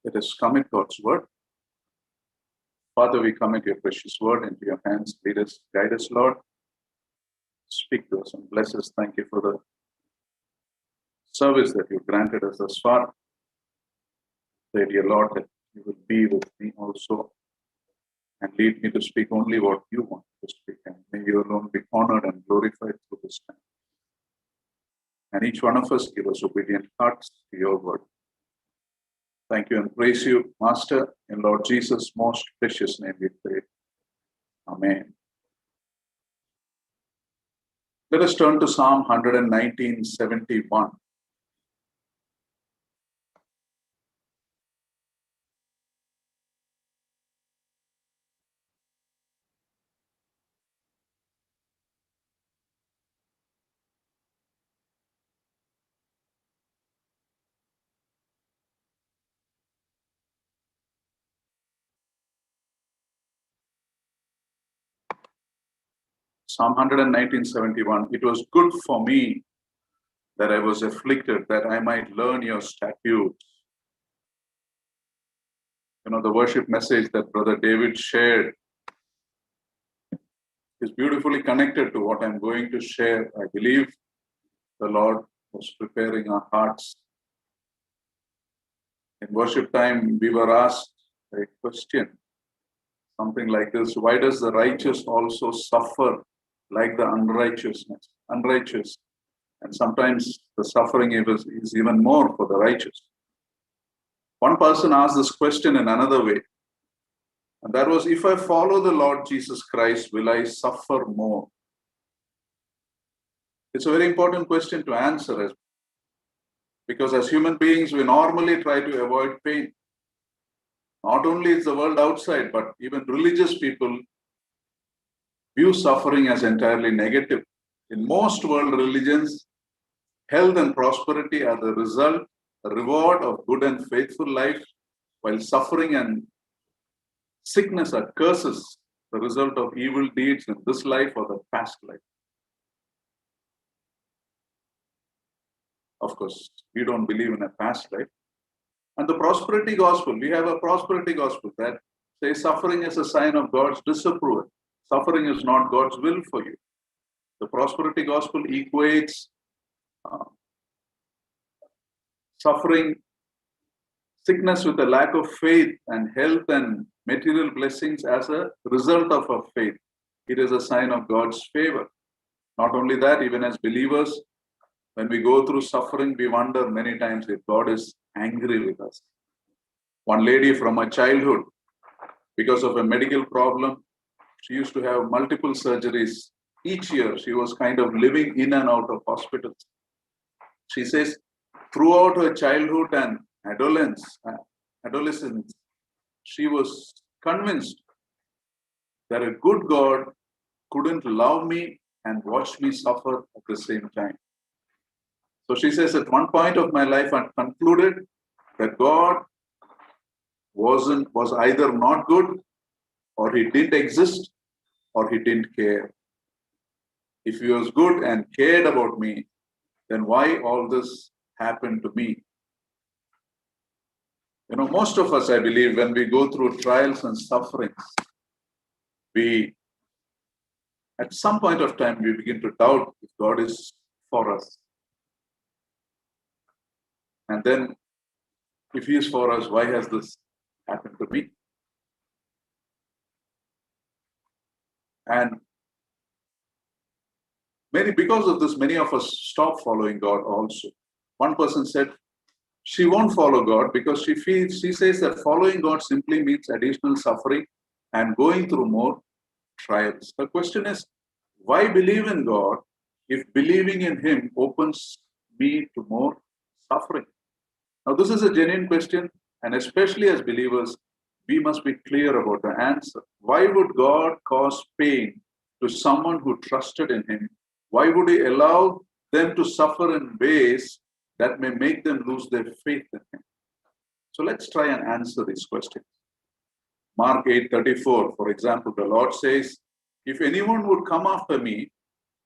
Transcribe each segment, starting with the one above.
Let us commit God's word. Father, we commit your precious word into your hands. Lead us, guide us, Lord. Speak to us and bless us. Thank you for the service that you've granted us thus far. Pray, dear Lord, that you will be with me also and lead me to speak only what you want to speak. And may you alone be honored and glorified through this time. And each one of us give us obedient hearts to your word. Thank you and praise you, Master, in Lord Jesus' most precious name we pray. Amen. Let us turn to Psalm 119:71. Psalm 119:71. It was good for me that I was afflicted, that I might learn your statutes. You know, the worship message that Brother David shared is beautifully connected to what I'm going to share. I believe the Lord was preparing our hearts. In worship time, we were asked a question, something like this: why does the righteous also suffer like the unrighteous? And sometimes the suffering is even more for the righteous. One person asked this question in another way, and that was, if I follow the Lord Jesus Christ, will I suffer more? It's a very important question to answer, because as human beings, we normally try to avoid pain. Not only is the world outside, but even religious people view suffering as entirely negative. In most world religions, health and prosperity are the result, a reward of good and faithful life, while suffering and sickness are curses, the result of evil deeds in this life or the past life. Of course, we don't believe in a past life. And the prosperity gospel, we have a prosperity gospel that says suffering is a sign of God's disapproval. Suffering is not God's will for you. The prosperity gospel equates suffering, sickness with a lack of faith, and health and material blessings as a result of our faith. It is a sign of God's favor. Not only that, even as believers, when we go through suffering, we wonder many times if God is angry with us. One lady from her childhood, because of a medical problem, she used to have multiple surgeries. Each year, she was kind of living in and out of hospitals. She says, throughout her childhood and adolescence, she was convinced that a good God couldn't love me and watch me suffer at the same time. So she says, at one point of my life, I concluded that God was either not good, or he didn't exist, or he didn't care. If he was good and cared about me, then why all this happened to me? You know, most of us, I believe, when we go through trials and sufferings, at some point of time, we begin to doubt if God is for us. And then, if he is for us, why has this happened to me? And because of this, many of us stop following God also. One person said she won't follow God because she says that following God simply means additional suffering and going through more trials. The question is, why believe in God if believing in him opens me to more suffering? Now, this is a genuine question, and especially as believers, we must be clear about the answer. Why would God cause pain to someone who trusted in him? Why would he allow them to suffer in ways that may make them lose their faith in him? So let's try and answer these questions. Mark 8:34, for example, the Lord says, if anyone would come after me,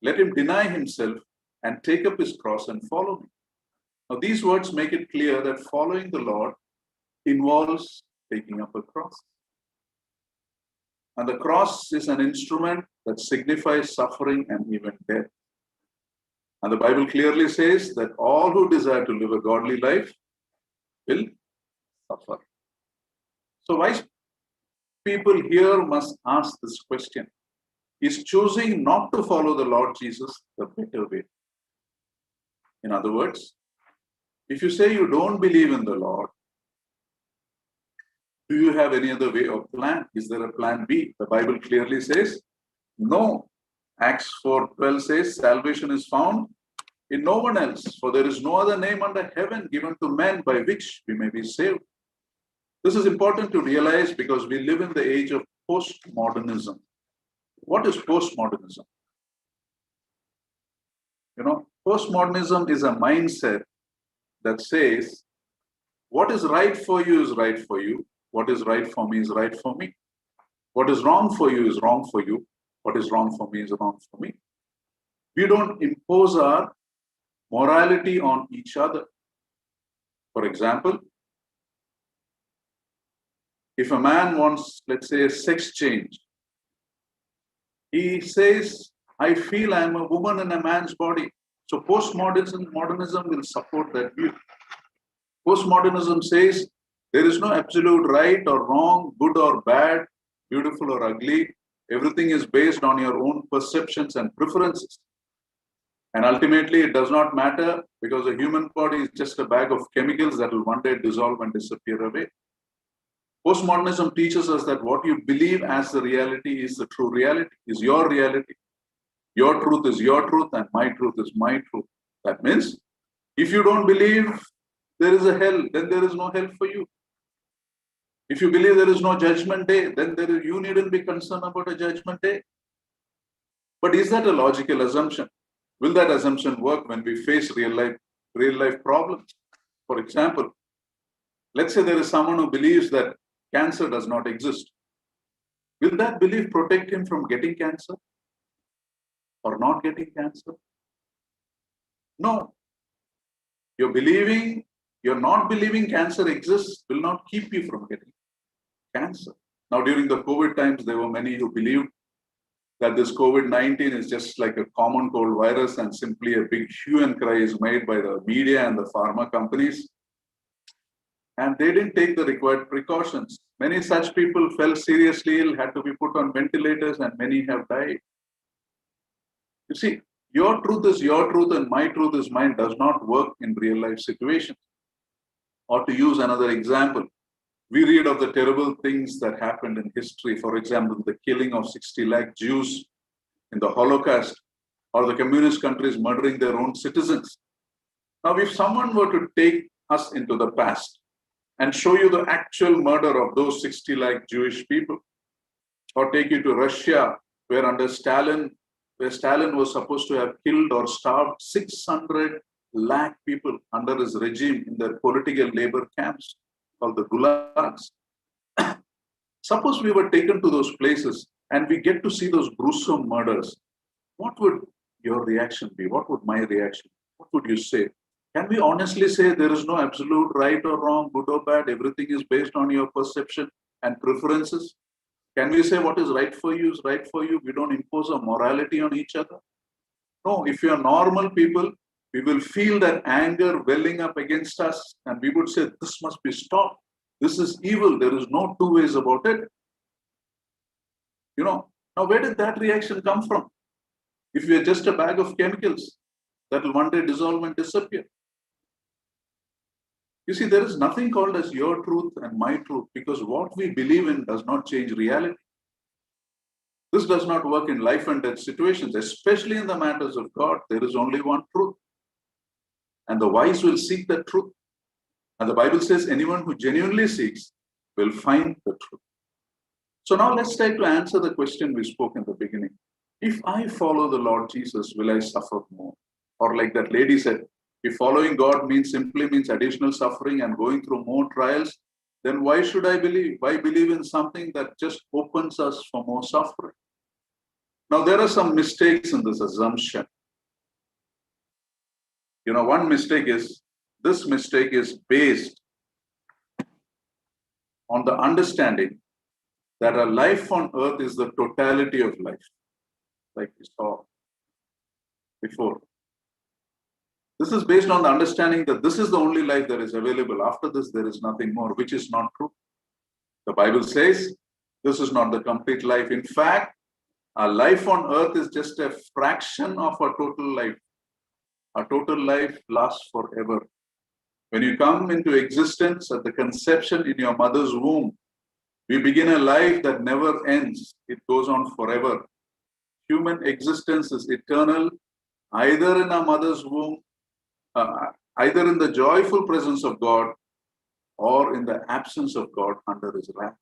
let him deny himself and take up his cross and follow me. Now, these words make it clear that following the Lord involves taking up a cross. And the cross is an instrument that signifies suffering and even death. And the Bible clearly says that all who desire to live a godly life will suffer. So wise people here must ask this question. Is choosing not to follow the Lord Jesus the better way? In other words, if you say you don't believe in the Lord, do you have any other way or plan? Is there a plan B? The Bible clearly says, no. Acts 4:12 says, salvation is found in no one else, for there is no other name under heaven given to men by which we may be saved. This is important to realize because we live in the age of postmodernism. What is postmodernism? Postmodernism is a mindset that says, what is right for you is right for you. What is right for me is right for me. What is wrong for you is wrong for you. What is wrong for me is wrong for me. We don't impose our morality on each other. For example, if a man wants, let's say, a sex change, he says, I feel I'm a woman in a man's body. So postmodernism will support that view. Postmodernism says there is no absolute right or wrong, good or bad, beautiful or ugly. Everything is based on your own perceptions and preferences. And ultimately, it does not matter because the human body is just a bag of chemicals that will one day dissolve and disappear away. Postmodernism teaches us that what you believe as the reality is the true reality, is your reality. Your truth is your truth and my truth is my truth. That means if you don't believe there is a hell, then there is no hell for you. If you believe there is no judgment day, then you needn't be concerned about a judgment day. But is that a logical assumption? Will that assumption work when we face real life problems? For example, let's say there is someone who believes that cancer does not exist. Will that belief protect him from getting cancer or not getting cancer? No. You're not believing cancer exists will not keep you from getting cancer. Now, during the COVID times, there were many who believed that this COVID-19 is just like a common cold virus and simply a big hue and cry is made by the media and the pharma companies. And they didn't take the required precautions. Many such people fell seriously ill, had to be put on ventilators, and many have died. You see, your truth is your truth and my truth is mine does not work in real life situations. Or to use another example, we read of the terrible things that happened in history. For example, the killing of 60 lakh Jews in the Holocaust, or the communist countries murdering their own citizens. Now, if someone were to take us into the past and show you the actual murder of those 60 lakh Jewish people, or take you to Russia, where under Stalin was supposed to have killed or starved 600 lakh people under his regime in their political labor camps called the gulags. Suppose we were taken to those places and we get to see those gruesome murders. What would your reaction be? What would my reaction be? What would you say? Can we honestly say there is no absolute right or wrong, good or bad? Everything is based on your perception and preferences. Can we say what is right for you is right for you? We don't impose a morality on each other. No, if you are normal people, we will feel that anger welling up against us and we would say, this must be stopped. This is evil. There is no two ways about it. Now where did that reaction come from? If we are just a bag of chemicals that will one day dissolve and disappear. You see, there is nothing called as your truth and my truth because what we believe in does not change reality. This does not work in life and death situations, especially in the matters of God. There is only one truth. And the wise will seek the truth. And the Bible says anyone who genuinely seeks will find the truth. So now let's try to answer the question we spoke in the beginning. If I follow the Lord Jesus, will I suffer more? Or like that lady said, if following God simply means additional suffering and going through more trials, then why should I believe? Why believe in something that just opens us for more suffering? Now, there are some mistakes in this assumption. One mistake is, this mistake is based on the understanding that a life on earth is the totality of life, like we saw before. This is based on the understanding that this is the only life that is available. After this, there is nothing more, which is not true. The Bible says this is not the complete life. In fact, our life on earth is just a fraction of our total life. Our total life lasts forever. When you come into existence at the conception in your mother's womb, we begin a life that never ends. It goes on forever. Human existence is eternal, either in our mother's womb, either in the joyful presence of God or in the absence of God under His wrath.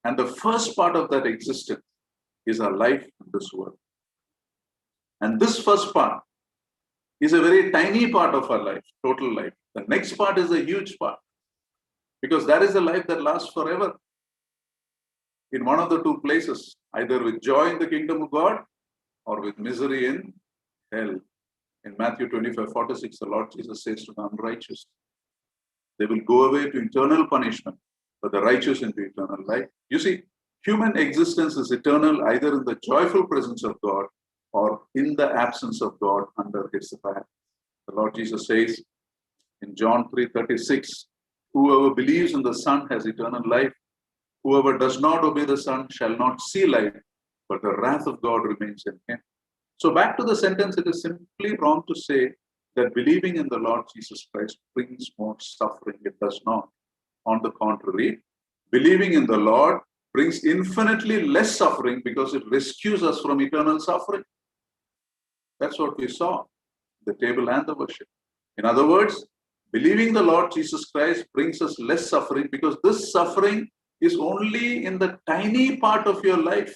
And the first part of that existence is our life in this world. And this first part is a very tiny part of our life, total life. The next part is a huge part, because that is a life that lasts forever. In one of the two places, either with joy in the kingdom of God or with misery in hell. In Matthew 25:46, the Lord Jesus says to the unrighteous, they will go away to eternal punishment, but the righteous into eternal life. You see, human existence is eternal either in the joyful presence of God or in the absence of God under His wrath. The Lord Jesus says in John 3:36, whoever believes in the Son has eternal life. Whoever does not obey the Son shall not see life, but the wrath of God remains in him. So back to the sentence, it is simply wrong to say that believing in the Lord Jesus Christ brings more suffering. It does not. On the contrary, believing in the Lord brings infinitely less suffering because it rescues us from eternal suffering. That's what we saw, the table and the worship. In other words, believing the Lord Jesus Christ brings us less suffering because this suffering is only in the tiny part of your life.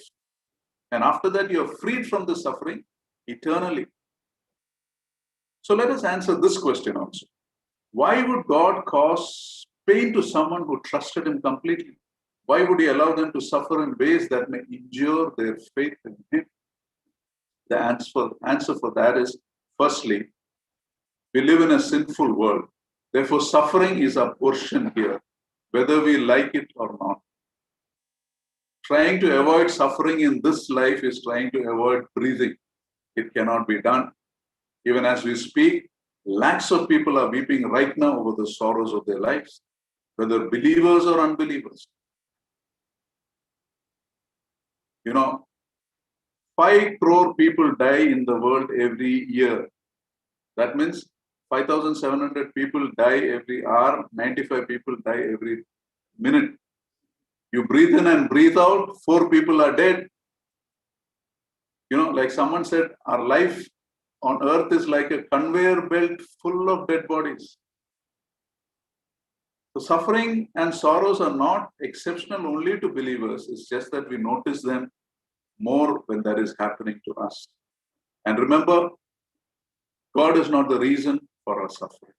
And after that, you are freed from the suffering eternally. So let us answer this question also. Why would God cause pain to someone who trusted Him completely? Why would He allow them to suffer in ways that may injure their faith in Him? The answer for that is, firstly, we live in a sinful world. Therefore, suffering is a portion here, whether we like it or not. Trying to avoid suffering in this life is trying to avoid breathing. It cannot be done. Even as we speak, lakhs of people are weeping right now over the sorrows of their lives, whether believers or unbelievers. 5 crore people die in the world every year. That means 5,700 people die every hour, 95 people die every minute. You breathe in and breathe out, 4 people are dead. Like someone said, our life on earth is like a conveyor belt full of dead bodies. So suffering and sorrows are not exceptional only to believers. It's just that we notice them more when that is happening to us. And remember, God is not the reason for our suffering.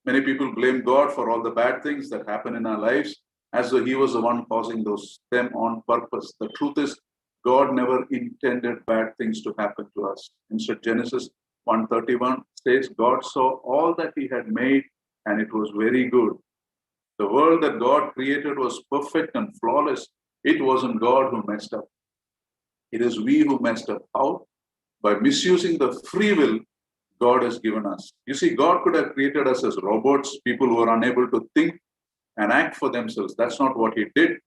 Many people blame God for all the bad things that happen in our lives as though He was the one causing them on purpose. The truth is, God never intended bad things to happen to us. Instead, Genesis 1:31 says, God saw all that He had made and it was very good. The world that God created was perfect and flawless. It wasn't God who messed up. It is we who messed up. How? By misusing the free will God has given us. You see, God could have created us as robots, people who are unable to think and act for themselves. That's not what He did.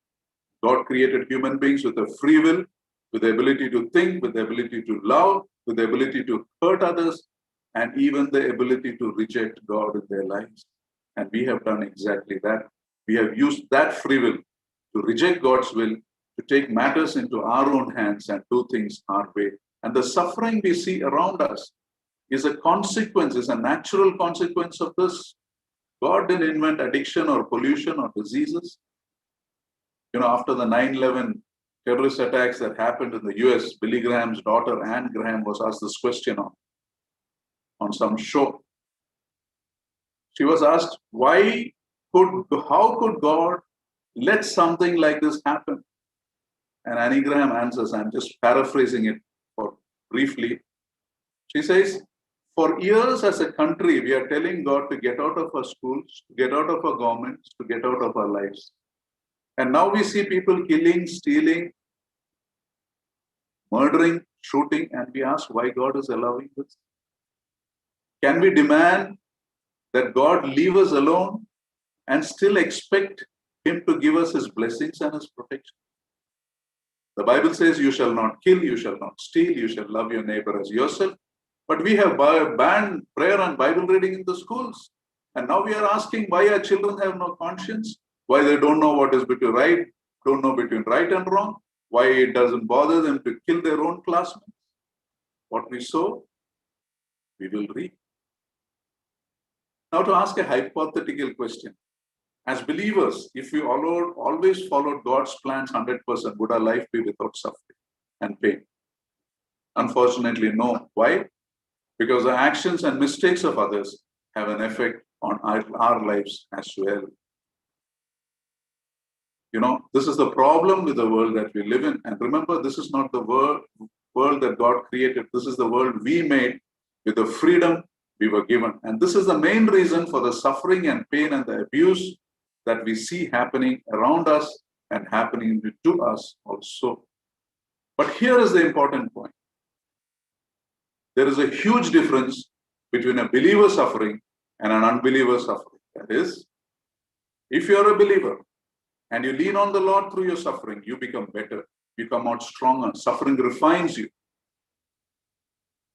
God created human beings with a free will, with the ability to think, with the ability to love, with the ability to hurt others, and even the ability to reject God in their lives. And we have done exactly that. We have used that free will to reject God's will, to take matters into our own hands and do things our way. And the suffering we see around us is a consequence, is a natural consequence of this. God didn't invent addiction or pollution or diseases. After the 9/11 terrorist attacks that happened in the US, Billy Graham's daughter, Anne Graham, was asked this question on some show. She was asked, how could God let something like this happen? And Annie Graham answers, I'm just paraphrasing it briefly. She says, For years as a country, we are telling God to get out of our schools, to get out of our governments, to get out of our lives. And now we see people killing, stealing, murdering, shooting, and we ask why God is allowing this. Can we demand that God leave us alone and still expect Him to give us His blessings and His protection? The Bible says, you shall not kill, you shall not steal, you shall love your neighbor as yourself. But we have banned prayer and Bible reading in the schools. And now we are asking why our children have no conscience, why they don't know what is between right, don't know between right and wrong, why it doesn't bother them to kill their own classmates. What we sow, we will reap. Now to ask a hypothetical question. As believers, if we always followed God's plans 100%, would our life be without suffering and pain? Unfortunately, no. Why? Because the actions and mistakes of others have an effect on our lives as well. You know, this is the problem with the world that we live in. And remember, this is not the world that God created. This is the world we made with the freedom we were given. And this is the main reason for the suffering and pain and the abuse that we see happening around us and happening to us also. But here is the important point. There is a huge difference between a believer suffering and an unbeliever suffering. That is, if you are a believer and you lean on the Lord through your suffering, you become better. You come out stronger. Suffering refines you.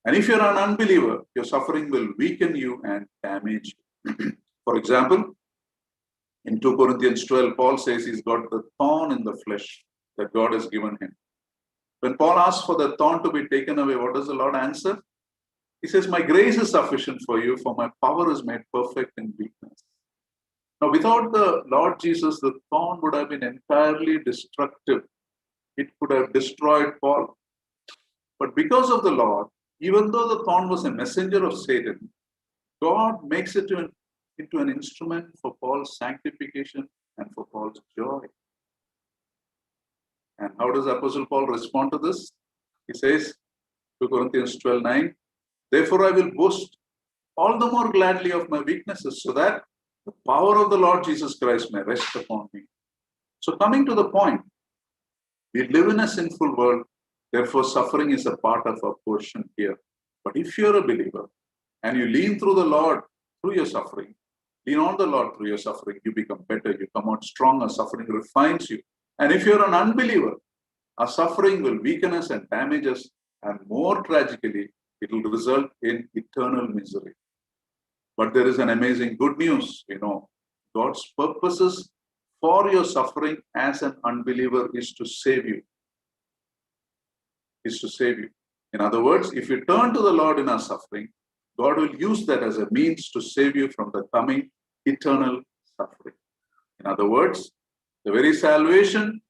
And if you're an unbeliever, your suffering will weaken you and damage you. For example, in 2 Corinthians 12, Paul says he's got the thorn in the flesh that God has given him. When Paul asks for the thorn to be taken away, what does the Lord answer? He says, my grace is sufficient for you, for my power is made perfect in weakness. Now, without the Lord Jesus, the thorn would have been entirely destructive. It could have destroyed Paul. But because of the Lord, even though the thorn was a messenger of Satan, God makes it into an instrument for Paul's sanctification and for Paul's joy. And how does Apostle Paul respond to this? He says, 2 Corinthians 12:9, therefore I will boast all the more gladly of my weaknesses, so that the power of the Lord Jesus Christ may rest upon me. So coming to the point, we live in a sinful world, therefore suffering is a part of our portion here. But if you're a believer and you lean through the Lord through your suffering, lean on the Lord through your suffering, you become better, you come out stronger, suffering refines you. And if you're an unbeliever, our suffering will weaken us and damage us, and more tragically, it will result in eternal misery. But there is an amazing good news. You know, God's purposes for your suffering as an unbeliever is to save you. Is to save you. In other words, if you turn to the Lord in our suffering, God will use that as a means to save you from the coming eternal suffering. In other words, the very salvation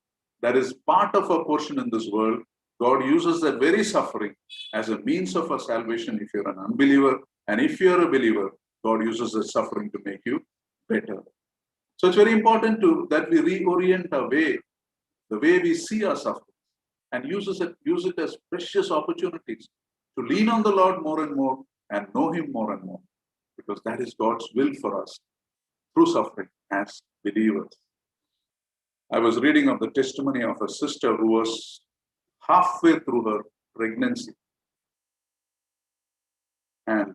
that is part of our portion in this world, God uses that very suffering as a means of our salvation if you're an unbeliever. And if you're a believer, God uses the suffering to make you better. So it's very important that we reorient our way, the way we see our suffering, and use it as precious opportunities to lean on the Lord more and more and know Him more and more, because that is God's will for us through suffering as believers. I was reading of the testimony of a sister who was halfway through her pregnancy, and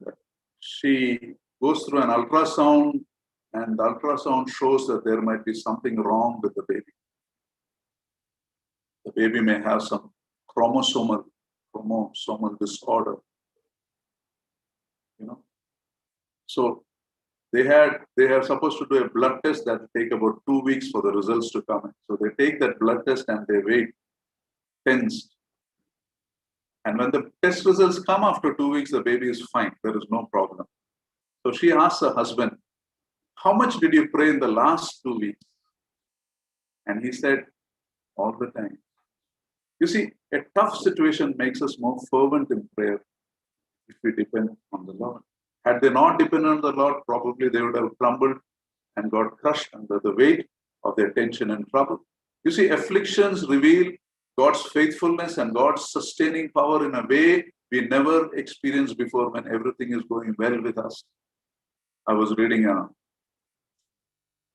she goes through an ultrasound, and the ultrasound shows that there might be something wrong with the baby. The baby may have some chromosomal disorder. You know, so they are supposed to do a blood test that will take about 2 weeks for the results to come in. So they take that blood test and they wait, tensed. And when the test results come after 2 weeks, the baby is fine. There is no problem. So she asks her husband, how much did you pray in the last 2 weeks? And he said, all the time. You see, a tough situation makes us more fervent in prayer if we depend on the Lord. Had they not depended on the Lord, probably they would have crumbled and got crushed under the weight of their tension and trouble. You see, afflictions reveal God's faithfulness and God's sustaining power in a way we never experienced before when everything is going well with us. I was reading a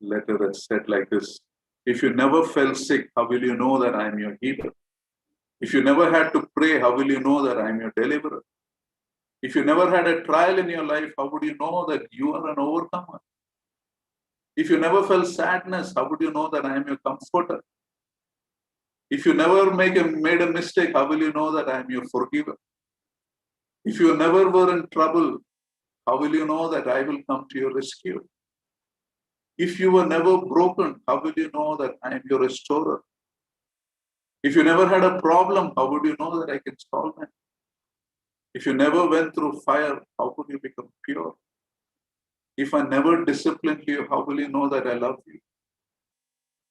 letter that said like this: if you never felt sick, how will you know that I am your healer? If you never had to pray, how will you know that I am your deliverer? If you never had a trial in your life, how would you know that you are an overcomer? If you never felt sadness, how would you know that I am your comforter? If you never made a mistake, how will you know that I am your forgiver? If you never were in trouble, how will you know that I will come to your rescue? If you were never broken, how will you know that I am your restorer? If you never had a problem, how would you know that I can solve it? If you never went through fire, how could you become pure? If I never disciplined you, how will you know that I love you?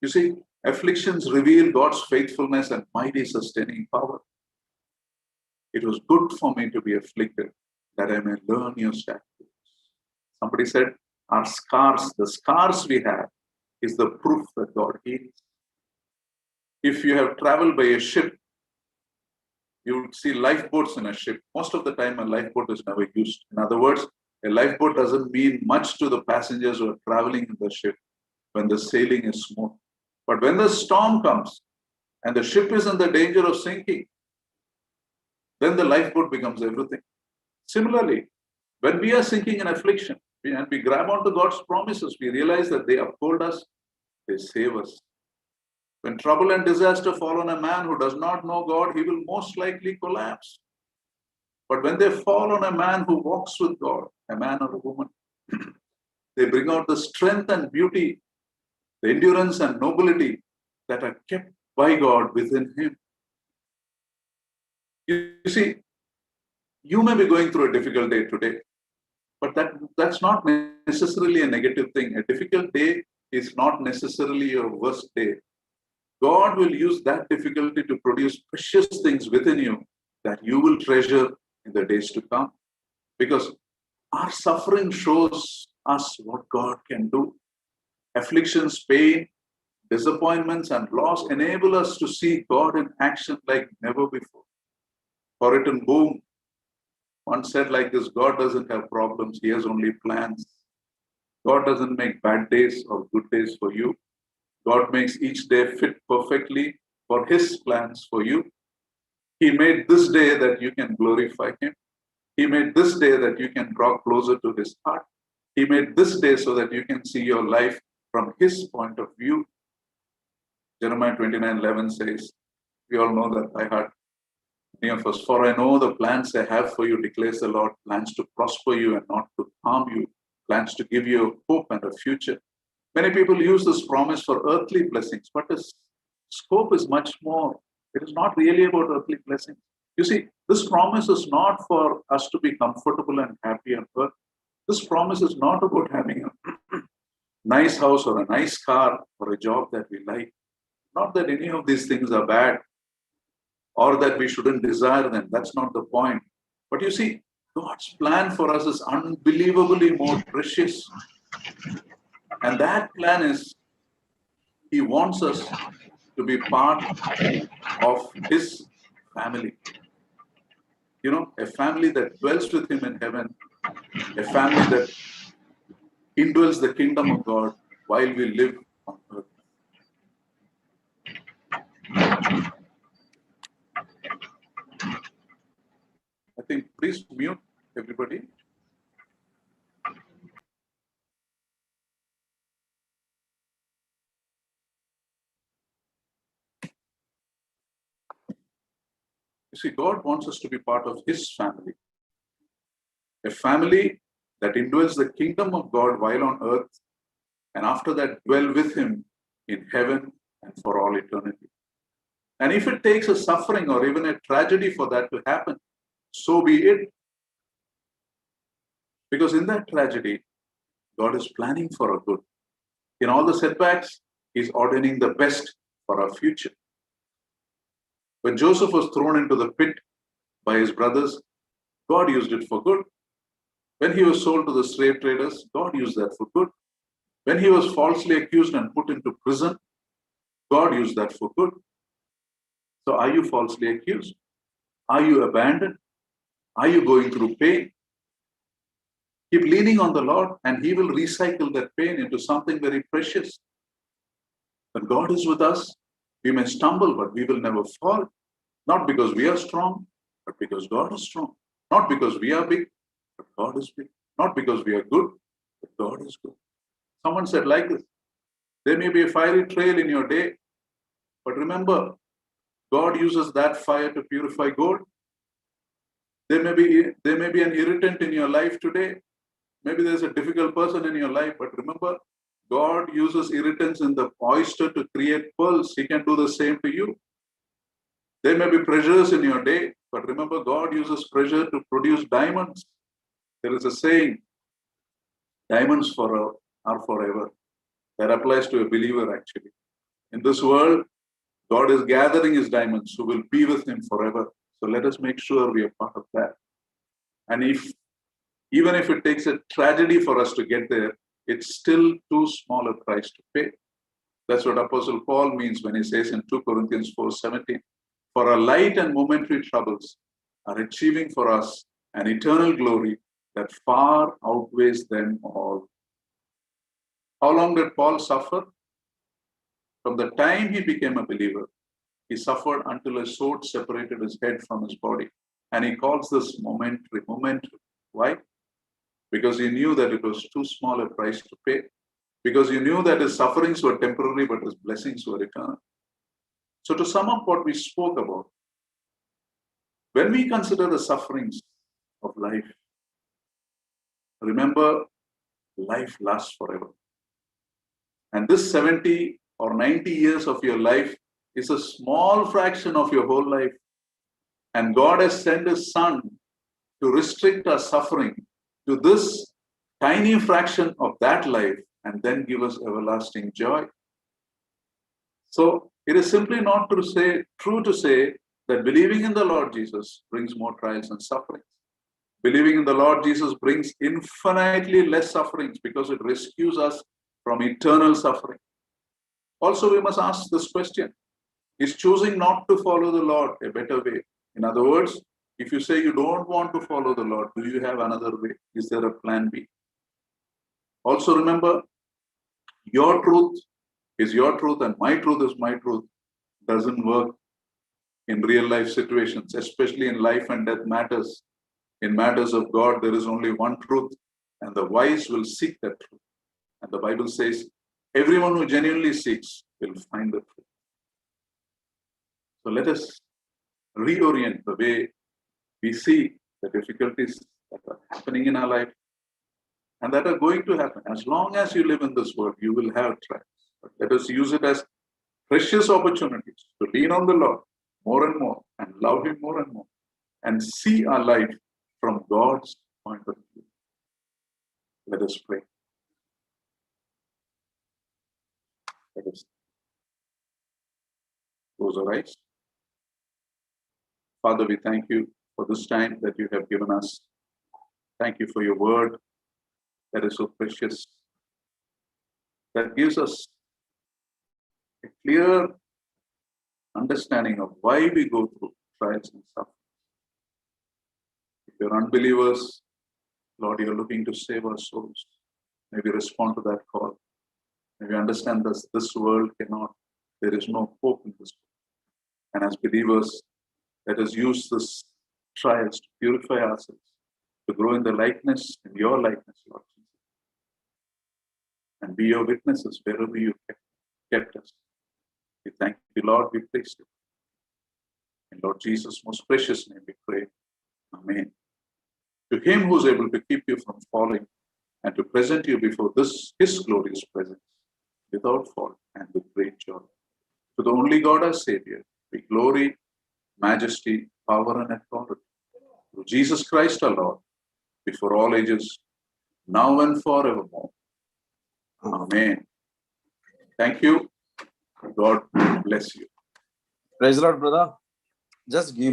You see, afflictions reveal God's faithfulness and mighty sustaining power. It was good for me to be afflicted, that I may learn your statutes. Somebody said, our scars, the scars we have, is the proof that God heals. If you have traveled by a ship, you would see lifeboats in a ship. Most of the time, a lifeboat is never used. In other words, a lifeboat doesn't mean much to the passengers who are traveling in the ship when the sailing is smooth. But when the storm comes and the ship is in the danger of sinking, then the lifeboat becomes everything. Similarly, when we are sinking in affliction and we grab onto God's promises, we realize that they uphold us, they save us. When trouble and disaster fall on a man who does not know God, he will most likely collapse. But when they fall on a man who walks with God, a man or a woman, they bring out the strength and beauty, the endurance and nobility that are kept by God within him. You see, you may be going through a difficult day today, but that's not necessarily a negative thing. A difficult day is not necessarily your worst day. God will use that difficulty to produce precious things within you that you will treasure in the days to come. Because our suffering shows us what God can do. Afflictions, pain, disappointments, and loss enable us to see God in action like never before. Corrie Boom once said like this: God doesn't have problems, he has only plans. God doesn't make bad days or good days for you. God makes each day fit perfectly for his plans for you. He made this day that you can glorify him. He made this day that you can draw closer to his heart. He made this day so that you can see your life from his point of view. Jeremiah 29:11 says, we all know that by heart, many of us, for I know the plans I have for you, declares the Lord, plans to prosper you and not to harm you, plans to give you a hope and a future. Many people use this promise for earthly blessings, but the scope is much more. It is not really about earthly blessings. You see, this promise is not for us to be comfortable and happy on earth. This promise is not about having a nice house or a nice car or a job that we like. Not that any of these things are bad or that we shouldn't desire them. That's not the point. But you see, God's plan for us is unbelievably more precious. And that plan is, he wants us to be part of his family. You know, a family that dwells with him in heaven, a family that indwells the kingdom of God while we live on earth. I think, please mute everybody. You see, God wants us to be part of his family. A family that indwells the kingdom of God while on earth, and after that dwell with him in heaven and for all eternity. And if it takes a suffering or even a tragedy for that to happen, so be it. Because in that tragedy, God is planning for our good. In all the setbacks, he's ordaining the best for our future. When Joseph was thrown into the pit by his brothers, God used it for good. When he was sold to the slave traders, God used that for good. When he was falsely accused and put into prison, God used that for good. So are you falsely accused? Are you abandoned? Are you going through pain? Keep leaning on the Lord and He will recycle that pain into something very precious. When God is with us, we may stumble, but we will never fall. Not because we are strong, but because God is strong. Not because we are big, but God is big. Not because we are good, but God is good. Someone said like this, there may be a fiery trail in your day, but remember, God uses that fire to purify gold. There may be an irritant in your life today. Maybe there's a difficult person in your life, but remember, God uses irritants in the oyster to create pearls. He can do the same to you. There may be pressures in your day, but remember, God uses pressure to produce diamonds. There is a saying, diamonds are forever. That applies to a believer actually. In this world, God is gathering His diamonds who will be with Him forever. So let us make sure we are part of that. And even if it takes a tragedy for us to get there, it's still too small a price to pay. That's what Apostle Paul means when he says in 2 Corinthians 4:17, for our light and momentary troubles are achieving for us an eternal glory that far outweighs them all. How long did Paul suffer? From the time he became a believer, he suffered until a sword separated his head from his body. And he calls this momentary. Why? Because he knew that it was too small a price to pay. Because he knew that his sufferings were temporary, but his blessings were eternal. So to sum up what we spoke about, when we consider the sufferings of life, remember, life lasts forever. And this 70 or 90 years of your life is a small fraction of your whole life. And God has sent His Son to restrict our suffering to this tiny fraction of that life and then give us everlasting joy. So it is simply not true to say that believing in the Lord Jesus brings more trials and sufferings. Believing in the Lord Jesus brings infinitely less sufferings because it rescues us from eternal suffering. Also, we must ask this question, is choosing not to follow the Lord a better way? In other words, if you say you don't want to follow the Lord, do you have another way? Is there a plan B? Also remember, your truth is your truth and my truth is my truth. Doesn't work in real life situations, especially in life and death matters. In matters of God, there is only one truth, and the wise will seek that truth. And the Bible says, everyone who genuinely seeks will find the truth. So let us reorient the way we see the difficulties that are happening in our life and that are going to happen. As long as you live in this world, you will have trials. But let us use it as precious opportunities to lean on the Lord more and more and love Him more and more and see our life from God's point of view. Let us pray. Let us close our eyes. Father, we thank you for this time that you have given us. Thank you for your word that is so precious, that gives us a clear understanding of why we go through trials and suffering. If you're unbelievers, Lord, you're looking to save our souls. May we respond to that call. May we understand that this world cannot, there is no hope in this world. And as believers, let us use this trials to purify ourselves, to grow in the likeness, in your likeness, Lord Jesus. And be your witnesses wherever you kept us. We thank you, Lord, we praise you. In Lord Jesus' most precious name we pray. Amen. To Him who is able to keep you from falling and to present you before His glorious presence without fault and with great joy. To the only God our Savior, be glory, majesty, power, and authority. Through Jesus Christ our Lord, before all ages, now and forevermore. Amen. Thank you. God bless you. Praise the Lord, brother. Just give me